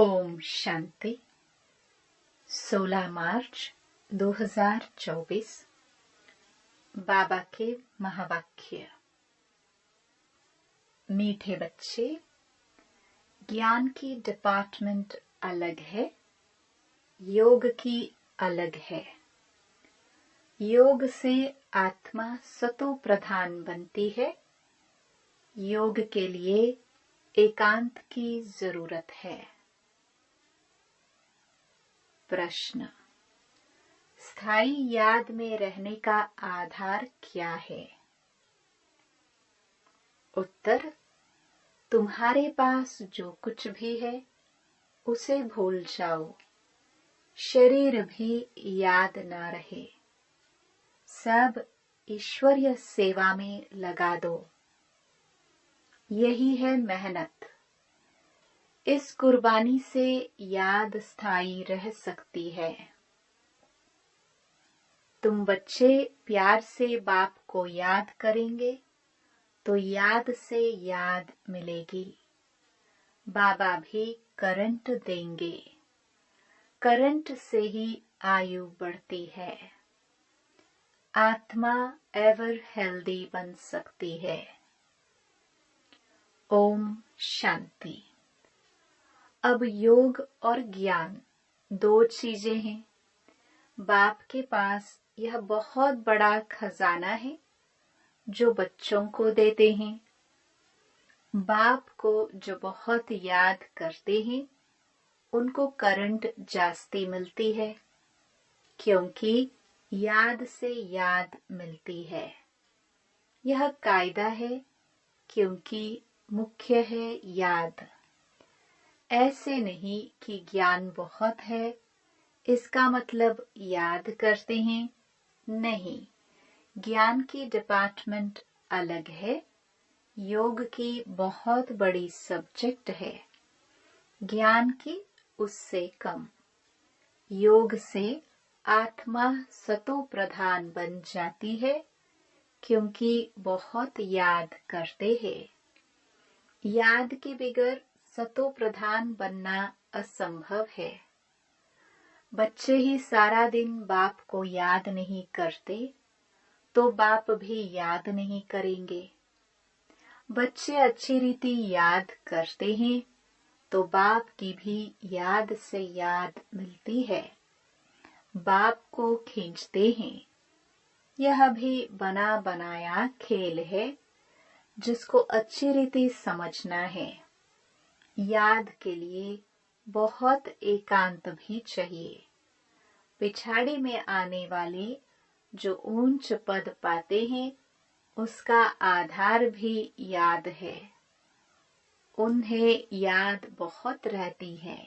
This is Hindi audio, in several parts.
ओम शांति। 16 मार्च 2024। बाबा के महावाक्य। मीठे बच्चे, ज्ञान की डिपार्टमेंट अलग है, योग की अलग है। योग से आत्मा सतो प्रधान बनती है। योग के लिए एकांत की जरूरत है। प्रश्न: स्थायी याद में रहने का आधार क्या है? उत्तर: तुम्हारे पास जो कुछ भी है उसे भूल जाओ। शरीर भी याद ना रहे। सब ईश्वरीय सेवा में लगा दो। यही है मेहनत। इस कुर्बानी से याद स्थायी रह सकती है। तुम बच्चे प्यार से बाप को याद करेंगे तो याद से याद मिलेगी। बाबा भी करंट देंगे। करंट से ही आयु बढ़ती है। आत्मा एवर हेल्दी बन सकती है। ओम शांति। अब योग और ज्ञान दो चीजें हैं। बाप के पास यह बहुत बड़ा खजाना है जो बच्चों को देते हैं। बाप को जो बहुत याद करते हैं उनको करंट जास्ती मिलती है, क्योंकि याद से याद मिलती है। यह कायदा है, क्योंकि मुख्य है याद। ऐसे नहीं कि ज्ञान बहुत है इसका मतलब याद करते हैं। नहीं, ज्ञान की डिपार्टमेंट अलग है, योग की बहुत बड़ी सब्जेक्ट है, ज्ञान की उससे कम। योग से आत्मा सतो प्रधान बन जाती है, क्योंकि बहुत याद करते हैं। याद के बगैर सतो प्रधान बनना असंभव है। बच्चे ही सारा दिन बाप को याद नहीं करते तो बाप भी याद नहीं करेंगे। बच्चे अच्छी रीति याद करते हैं तो बाप की भी याद से याद मिलती है। बाप को खींचते हैं। यह भी बना बनाया खेल है जिसको अच्छी रीति समझना है। याद के लिए बहुत एकांत भी चाहिए। पिछाड़ी में आने वाले जो ऊंच पद पाते हैं उसका आधार भी याद है। उन्हें याद बहुत रहती है।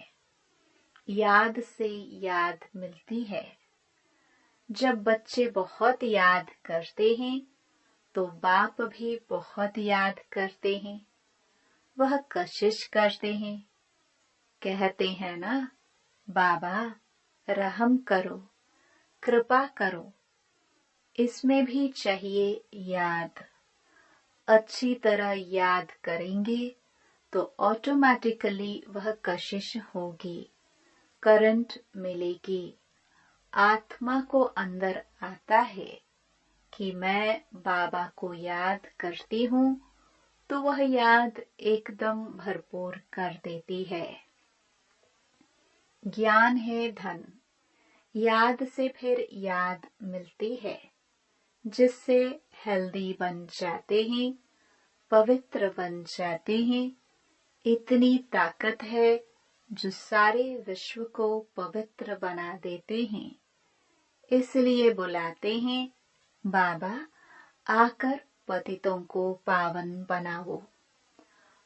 याद से याद मिलती है। जब बच्चे बहुत याद करते हैं तो बाप भी बहुत याद करते हैं। वह कशिश करते हैं। कहते हैं ना, बाबा रहम करो, कृपा करो। इसमें भी चाहिए याद। अच्छी तरह याद करेंगे तो ऑटोमेटिकली वह कशिश होगी, करंट मिलेगी। आत्मा को अंदर आता है कि मैं बाबा को याद करती हूँ तो वह याद एकदम भरपूर कर देती है। ज्ञान है धन। याद से फिर याद मिलती है, जिससे हेल्दी बन जाते हैं, पवित्र बन जाते हैं। इतनी ताकत है जो सारे विश्व को पवित्र बना देते हैं। इसलिए बुलाते हैं, बाबा आकर पतितों को पावन बनाओ।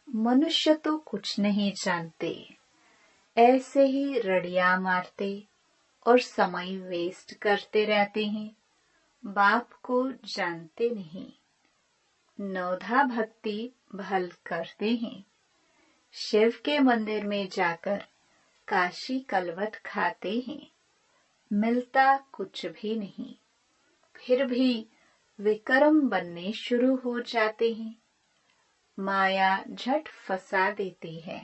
मनुष्य तो कुछ नहीं जानते, ऐसे ही रड़ियां मारते और समय वेस्ट करते रहते हैं। बाप को जानते नहीं। नौधा भक्ति भल करते हैं। शिव के मंदिर में जाकर काशी कलवट खाते हैं। मिलता कुछ भी नहीं, फिर भी विक्रम बनने शुरू हो जाते हैं। माया झट फंसा देती है।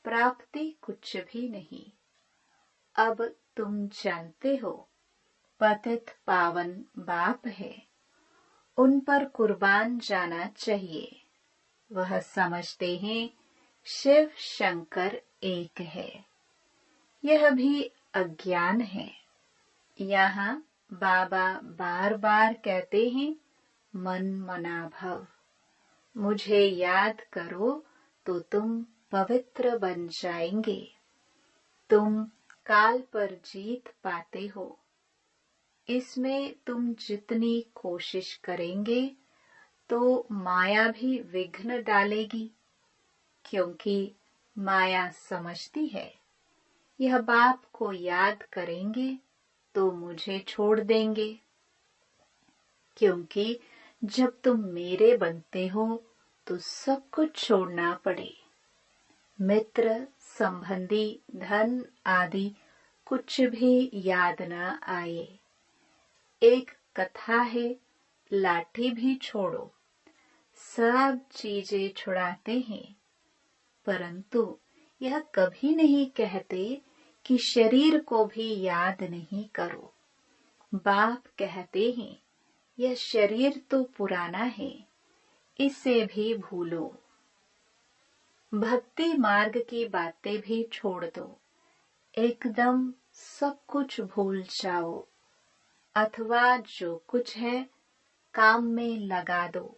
प्राप्ति कुछ भी नहीं। अब तुम जानते हो पतित पावन बाप है, उन पर कुर्बान जाना चाहिए। वह समझते हैं शिव शंकर एक है। यह भी अज्ञान है। यहाँ बाबा बार बार कहते हैं मन मना भव, मुझे याद करो तो तुम पवित्र बन जाएंगे। तुम काल पर जीत पाते हो। इसमें तुम जितनी कोशिश करेंगे तो माया भी विघ्न डालेगी, क्योंकि माया समझती है यह बाप को याद करेंगे तो मुझे छोड़ देंगे, क्योंकि जब तुम मेरे बनते हो तो सब कुछ छोड़ना पड़े। मित्र संबंधी धन आदि कुछ भी याद न आए। एक कथा है, लाठी भी छोड़ो, सब चीजें छुड़ाते हैं, परंतु यह कभी नहीं कहते कि शरीर को भी याद नहीं करो। बाप कहते हैं यह शरीर तो पुराना है, इसे भी भूलो। भक्ति मार्ग की बातें भी छोड़ दो, एकदम सब कुछ भूल जाओ, अथवा जो कुछ है काम में लगा दो,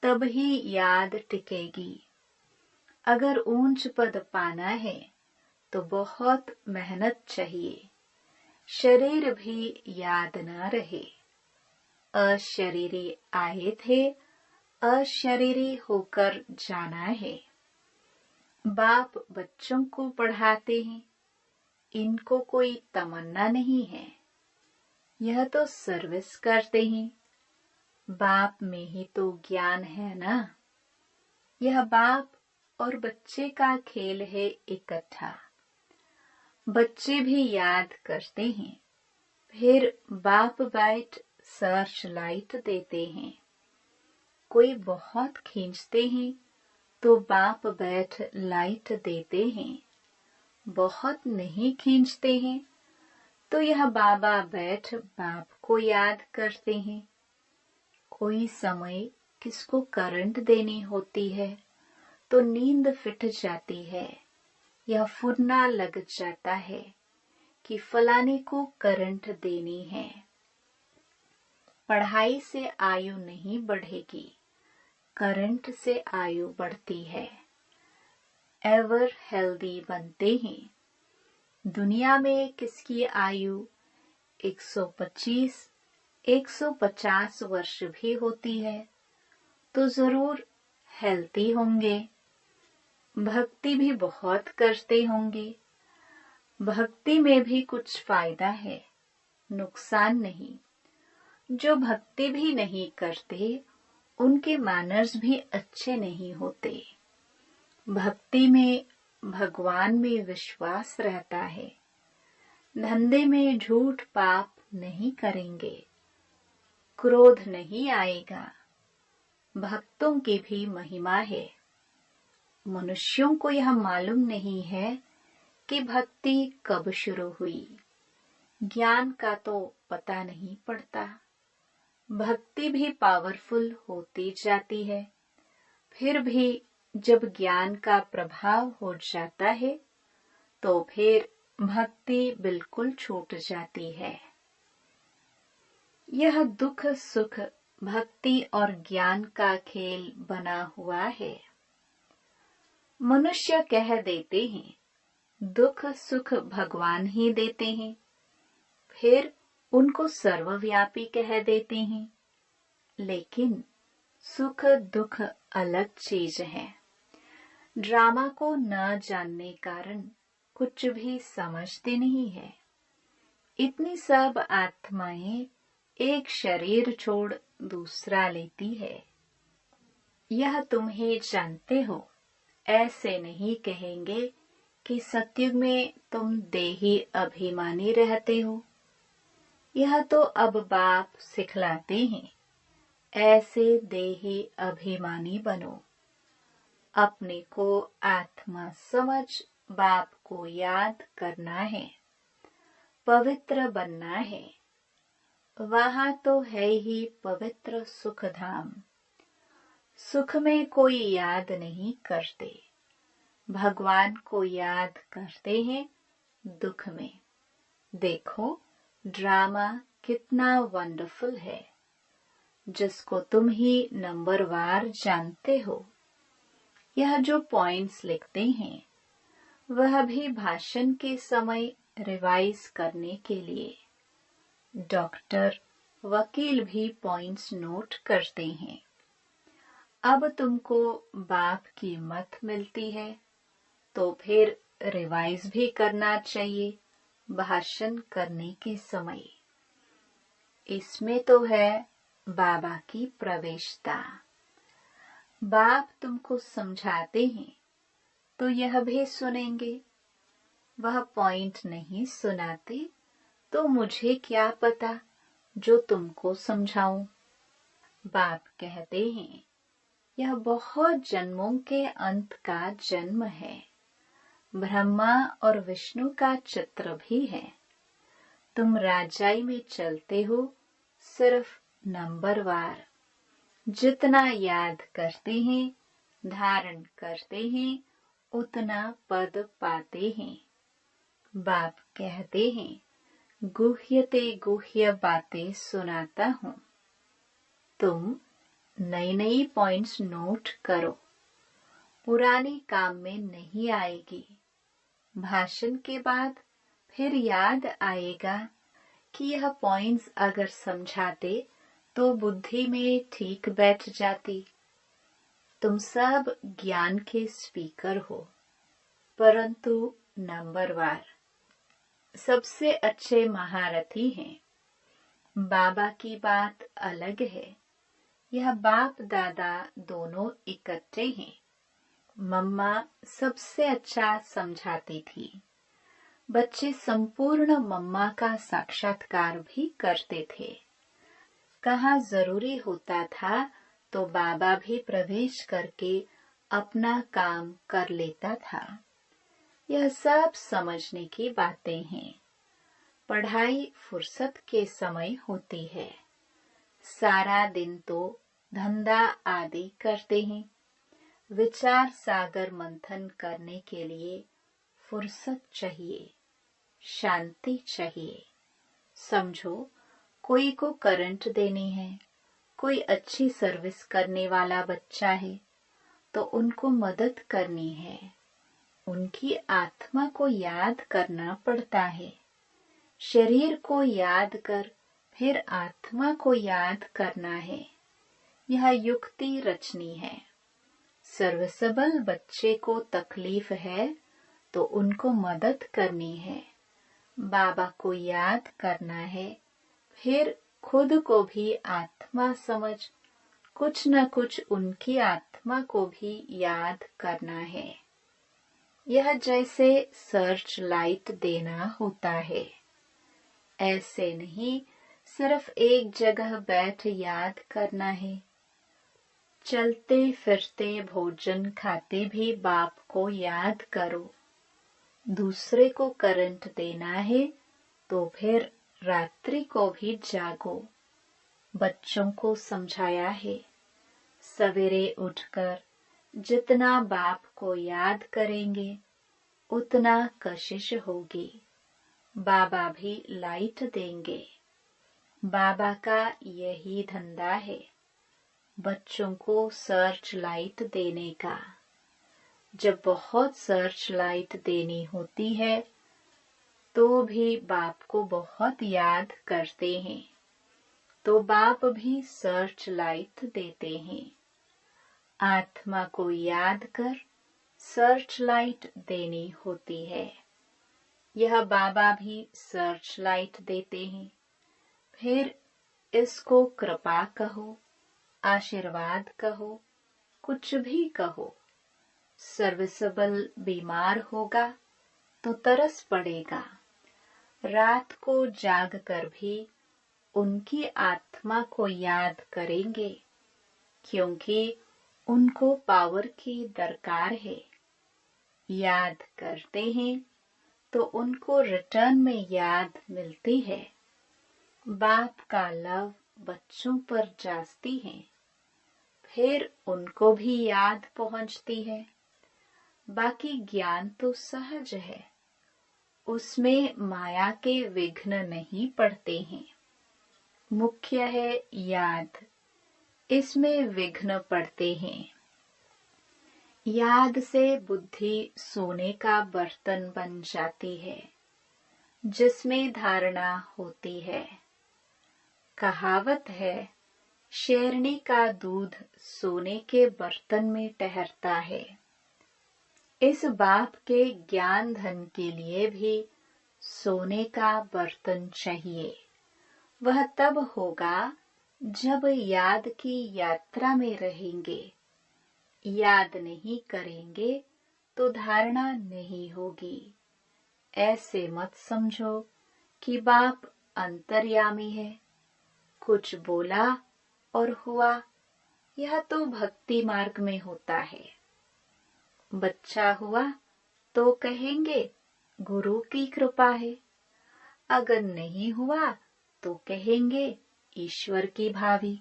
तब ही याद टिकेगी। अगर ऊंच पद पाना है तो बहुत मेहनत चाहिए, शरीर भी याद न रहे। अशरीरी आए थे, अशरीरी होकर जाना है। बाप बच्चों को पढ़ाते हैं, इनको कोई तमन्ना नहीं है, यह तो सर्विस करते हैं। बाप में ही तो ज्ञान है ना। यह बाप और बच्चे का खेल है इकट्ठा। बच्चे भी याद करते हैं, फिर बाप बैठ सर्च लाइट देते हैं। कोई बहुत खींचते हैं तो बाप बैठ लाइट देते हैं। बहुत नहीं खींचते हैं तो यह बाबा बैठ बाप को याद करते हैं। कोई समय किसको करंट देनी होती है तो नींद फिट जाती है, यह फुरना लग जाता है कि फलाने को करंट देनी है। पढ़ाई से आयु नहीं बढ़ेगी, करंट से आयु बढ़ती है। एवर हेल्दी बनते हैं। दुनिया में किसकी आयु 125, 150 वर्ष भी होती है तो जरूर हेल्दी होंगे। भक्ति भी बहुत करते होंगे। भक्ति में भी कुछ फायदा है, नुकसान नहीं। जो भक्ति भी नहीं करते उनके मैनर्स भी अच्छे नहीं होते। भक्ति में भगवान में विश्वास रहता है। धंधे में झूठ पाप नहीं करेंगे, क्रोध नहीं आएगा। भक्तों की भी महिमा है। मनुष्यों को यह मालूम नहीं है कि भक्ति कब शुरू हुई। ज्ञान का तो पता नहीं पड़ता। भक्ति भी पावरफुल होती जाती है, फिर भी जब ज्ञान का प्रभाव हो जाता है तो फिर भक्ति बिल्कुल छूट जाती है। यह दुख सुख भक्ति और ज्ञान का खेल बना हुआ है। मनुष्य कह देते हैं दुख सुख भगवान ही देते हैं, फिर उनको सर्वव्यापी कह देते हैं। लेकिन सुख दुख अलग चीज है। ड्रामा को न जानने कारण कुछ भी समझते नहीं है। इतनी सब आत्माएं एक शरीर छोड़ दूसरा लेती है। यह तुम्हें जानते हो। ऐसे नहीं कहेंगे कि सतयुग में तुम देही अभिमानी रहते हो। यह तो अब बाप सिखलाते हैं, ऐसे देही अभिमानी बनो। अपने को आत्मा समझ बाप को याद करना है, पवित्र बनना है। वहां तो है ही पवित्र सुख धाम। सुख में कोई याद नहीं करते, भगवान को याद करते हैं दुख में। देखो ड्रामा कितना वंडरफुल है, जिसको तुम ही नंबरवार जानते हो। यह जो पॉइंट्स लिखते हैं वह भी भाषण के समय रिवाइज करने के लिए। डॉक्टर, वकील भी पॉइंट्स नोट करते हैं। अब तुमको बाप की मत मिलती है तो फिर रिवाइज भी करना चाहिए भाषण करने के समय। इसमें तो है बाबा की प्रवेशता। बाप तुमको समझाते हैं तो यह भी सुनेंगे। वह पॉइंट नहीं सुनाते तो मुझे क्या पता जो तुमको समझाऊं। बाप कहते हैं यह बहुत जन्मों के अंत का जन्म है। ब्रह्मा और विष्णु का चित्र भी है। तुम राजाई में चलते हो सिर्फ नंबरवार। जितना याद करते हैं, धारण करते हैं, उतना पद पाते हैं। बाप कहते हैं गुह्यते गुह्य बातें सुनाता हूँ। तुम नई नई पॉइंट्स नोट करो, पुराने काम में नहीं आएगी। भाषण के बाद फिर याद आएगा कि यह पॉइंट्स अगर समझाते तो बुद्धि में ठीक बैठ जाती। तुम सब ज्ञान के स्पीकर हो, परंतु नंबरवार सबसे अच्छे महारथी हैं। बाबा की बात अलग है। यह बाप दादा दोनों इकट्ठे हैं। मम्मा सबसे अच्छा समझाती थी। बच्चे संपूर्ण मम्मा का साक्षात्कार भी करते थे। कहाँ जरूरी होता था तो बाबा भी प्रवेश करके अपना काम कर लेता था। यह सब समझने की बातें हैं। पढ़ाई फुर्सत के समय होती है। सारा दिन तो धंधा आदि करते हैं। विचार सागर मंथन करने के लिए फुर्सत चाहिए, शांति चाहिए। समझो कोई को करंट देनी है, कोई अच्छी सर्विस करने वाला बच्चा है तो उनको मदद करनी है। उनकी आत्मा को याद करना पड़ता है। शरीर को याद कर फिर आत्मा को याद करना है। यह युक्ति रचनी है। सर्विसेबल बच्चे को तकलीफ है तो उनको मदद करनी है। बाबा को याद करना है, फिर खुद को भी आत्मा समझ कुछ न कुछ उनकी आत्मा को भी याद करना है। यह जैसे सर्च लाइट देना होता है। ऐसे नहीं सिर्फ एक जगह बैठ याद करना है। चलते फिरते भोजन खाते भी बाप को याद करो। दूसरे को करंट देना है तो फिर रात्रि को भी जागो। बच्चों को समझाया है सवेरे उठकर जितना बाप को याद करेंगे उतना कशिश होगी। बाबा भी लाइट देंगे। बाबा का यही धंधा है, बच्चों को सर्च लाइट देने का। जब बहुत सर्च लाइट देनी होती है तो भी बाप को बहुत याद करते हैं, तो बाप भी सर्च लाइट देते हैं। आत्मा को याद कर सर्च लाइट देनी होती है। यह बाबा भी सर्च लाइट देते हैं। फिर इसको कृपा कहो, आशीर्वाद कहो, कुछ भी कहो। सर्विसेबल बीमार होगा तो तरस पड़ेगा। रात को जाग कर भी उनकी आत्मा को याद करेंगे, क्योंकि उनको पावर की दरकार है। याद करते हैं तो उनको रिटर्न में याद मिलती है। बाप का लव बच्चों पर जाती है, फिर उनको भी याद पहुंचती है। बाकी ज्ञान तो सहज है, उसमें माया के विघ्न नहीं पड़ते हैं। मुख्य है याद, इसमें विघ्न पड़ते हैं। याद से बुद्धि सोने का बर्तन बन जाती है, जिसमें धारणा होती है। कहावत है, शेरनी का दूध सोने के बर्तन में ठहरता है। इस बाप के ज्ञान धन के लिए भी सोने का बर्तन चाहिए। वह तब होगा जब याद की यात्रा में रहेंगे। याद नहीं करेंगे तो धारणा नहीं होगी। ऐसे मत समझो कि बाप अंतर्यामी है, कुछ बोला और हुआ। यह तो भक्ति मार्ग में होता है। बच्चा हुआ तो कहेंगे गुरु की कृपा है, अगर नहीं हुआ तो कहेंगे ईश्वर की भावी।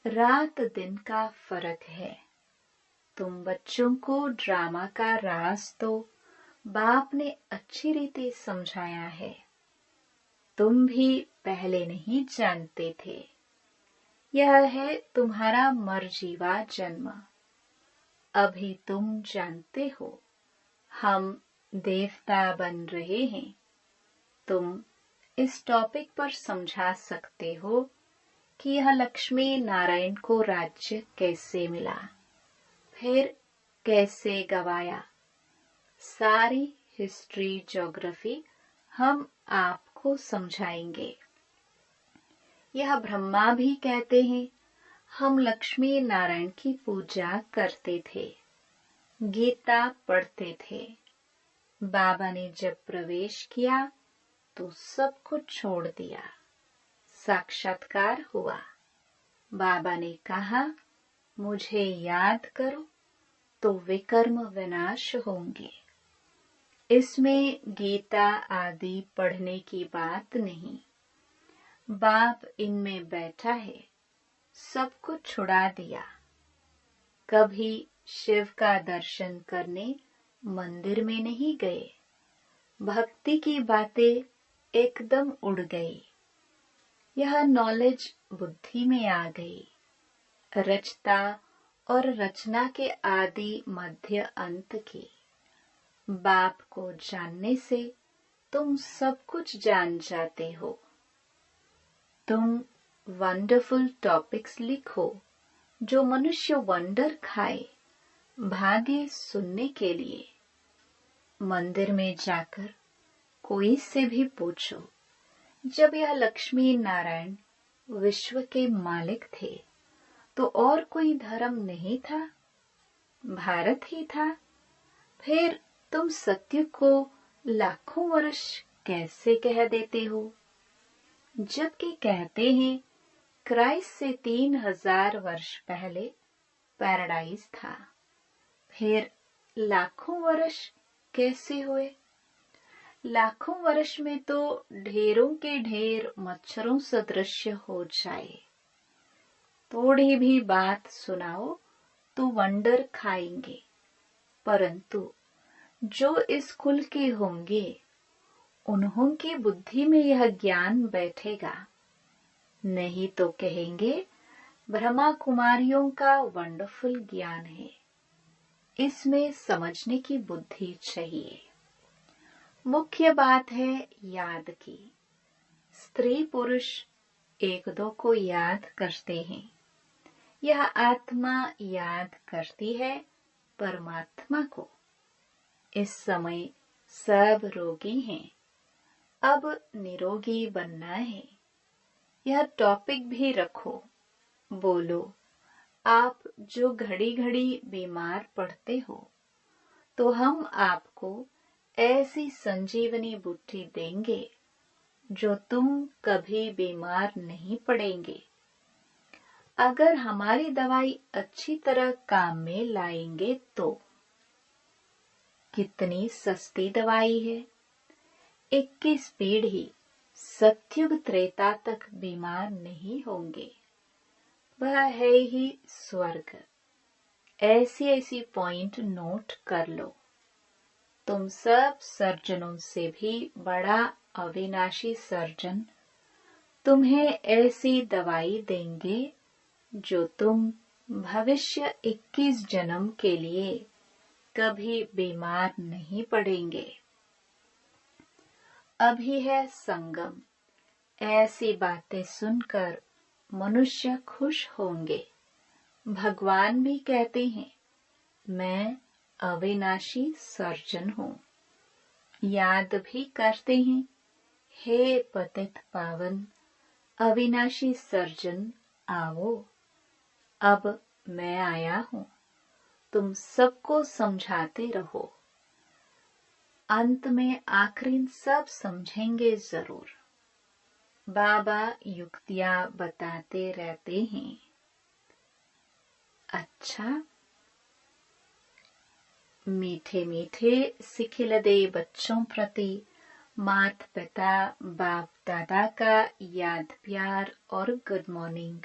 रात दिन का फर्क है। तुम बच्चों को ड्रामा का राज तो बाप ने अच्छी रीति समझाया है। तुम भी पहले नहीं जानते थे। यह है तुम्हारा मरजीवा जन्म। अभी तुम जानते हो हम देवता बन रहे हैं। तुम इस टॉपिक पर समझा सकते हो कि यह लक्ष्मी नारायण को राज्य कैसे मिला, फिर कैसे गवाया। सारी हिस्ट्री ज्योग्राफी हम आपको समझाएंगे। यह ब्रह्मा भी कहते हैं हम लक्ष्मी नारायण की पूजा करते थे, गीता पढ़ते थे। बाबा ने जब प्रवेश किया तो सब कुछ छोड़ दिया। साक्षात्कार हुआ। बाबा ने कहा मुझे याद करो तो विकर्म विनाश होंगे। इसमें गीता आदि पढ़ने की बात नहीं। बाप इनमें बैठा है, सब कुछ छुड़ा दिया। कभी शिव का दर्शन करने मंदिर में नहीं गए। भक्ति की बातें एकदम उड़ गई। यह नॉलेज बुद्धि में आ गई। रचता और रचना के आदि मध्य अंत की। बाप को जानने से तुम सब कुछ जान जाते हो। तुम वंडरफुल टॉपिक्स लिखो जो मनुष्य वंडर खाए, भागे सुनने के लिए। मंदिर में जाकर कोई से भी पूछो, जब यह लक्ष्मी नारायण विश्व के मालिक थे तो और कोई धर्म नहीं था, भारत ही था। फिर तुम सत्य को लाखों वर्ष कैसे कह देते हो, जबकि कहते हैं क्राइस्ट से 3000 वर्ष पहले पैराडाइज था। फिर लाखों वर्ष कैसे हुए? लाखों वर्ष में तो ढेरों के ढेर मच्छरों सदृश हो जाए। थोड़ी भी बात सुनाओ तो वंडर खाएंगे। परंतु जो इस कुल के होंगे उन्हों की बुद्धि में यह ज्ञान बैठेगा। नहीं तो कहेंगे ब्रह्मा कुमारियों का वंडरफुल ज्ञान है, इसमें समझने की बुद्धि चाहिए। मुख्य बात है याद की। स्त्री पुरुष एक दो को याद करते हैं। यह आत्मा याद करती है परमात्मा को। इस समय सब रोगी हैं, अब निरोगी बनना है। यह टॉपिक भी रखो। बोलो, आप जो घड़ी घड़ी बीमार पड़ते हो तो हम आपको ऐसी संजीवनी बूटी देंगे जो तुम कभी बीमार नहीं पड़ेंगे। अगर हमारी दवाई अच्छी तरह काम में लाएंगे तो कितनी सस्ती दवाई है। 21 पीढ़ी सतयुग त्रेता तक बीमार नहीं होंगे। वह है ही स्वर्ग। ऐसी ऐसी पॉइंट नोट कर लो। तुम सब सर्जनों से भी बड़ा अविनाशी सर्जन तुम्हें ऐसी दवाई देंगे जो तुम भविष्य 21 जन्म के लिए कभी बीमार नहीं पड़ेंगे। अभी है संगम। ऐसी बातें सुनकर मनुष्य खुश होंगे। भगवान भी कहते हैं, मैं अविनाशी सर्जन हूँ। याद भी करते हैं, हे पतित पावन अविनाशी सर्जन आओ, अब मैं आया हूँ। तुम सबको समझाते रहो। अंत में आखिर सब समझेंगे जरूर। बाबा युक्तियां बताते रहते हैं। अच्छा, मीठे मीठे सिखिलदे बच्चों प्रति माता पिता बाप दादा का याद प्यार और गुड मॉर्निंग।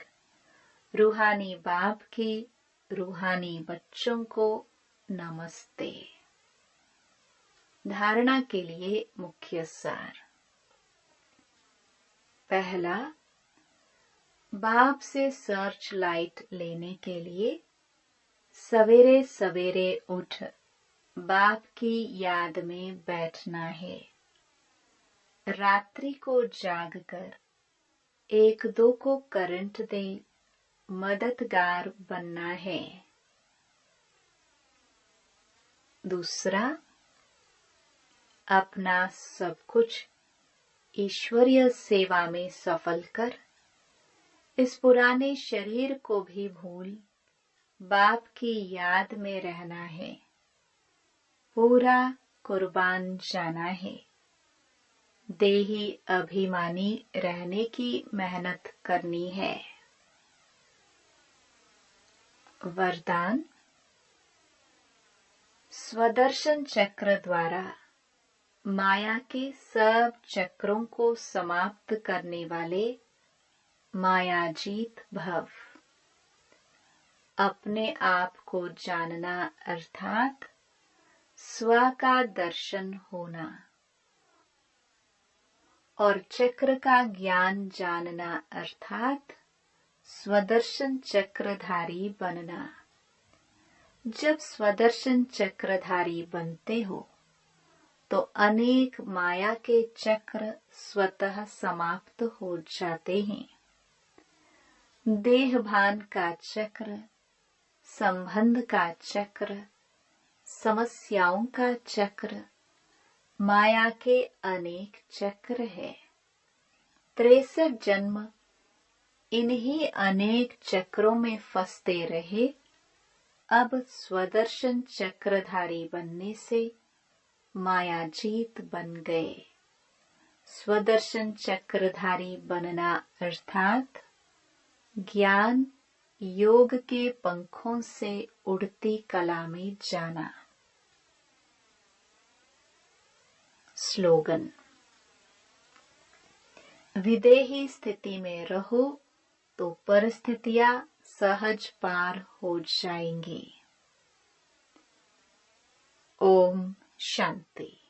रूहानी बाप के रूहानी बच्चों को नमस्ते। धारणा के लिए मुख्य सार। पहला, बाप से सर्च लाइट लेने के लिए सवेरे सवेरे उठ बाप की याद में बैठना है। रात्रि को जागकर एक दो को करंट दे मददगार बनना है। दूसरा, अपना सब कुछ ईश्वरीय सेवा में सफल कर इस पुराने शरीर को भी भूल बाप की याद में रहना है। पूरा कुर्बान जाना है। देही अभिमानी रहने की मेहनत करनी है। वरदान, स्वदर्शन चक्र द्वारा माया के सब चक्रों को समाप्त करने वाले मायाजीत भव। अपने आप को जानना अर्थात स्व का दर्शन होना और चक्र का ज्ञान जानना अर्थात स्वदर्शन चक्रधारी बनना। जब स्वदर्शन चक्रधारी बनते हो तो अनेक माया के चक्र स्वतः समाप्त हो जाते हैं। देहभान का चक्र, संबंध का चक्र, समस्याओं का चक्र, माया के अनेक चक्र है। 63 जन्म इन्हीं अनेक चक्रों में फंसते रहे। अब स्वदर्शन चक्रधारी बनने से मायाजीत बन गए। स्वदर्शन चक्रधारी बनना अर्थात ज्ञान योग के पंखों से उड़ती कला में जाना। स्लोगन, विदेही स्थिति में रहो तो परिस्थितियां सहज पार हो जाएंगी। ओम शांति।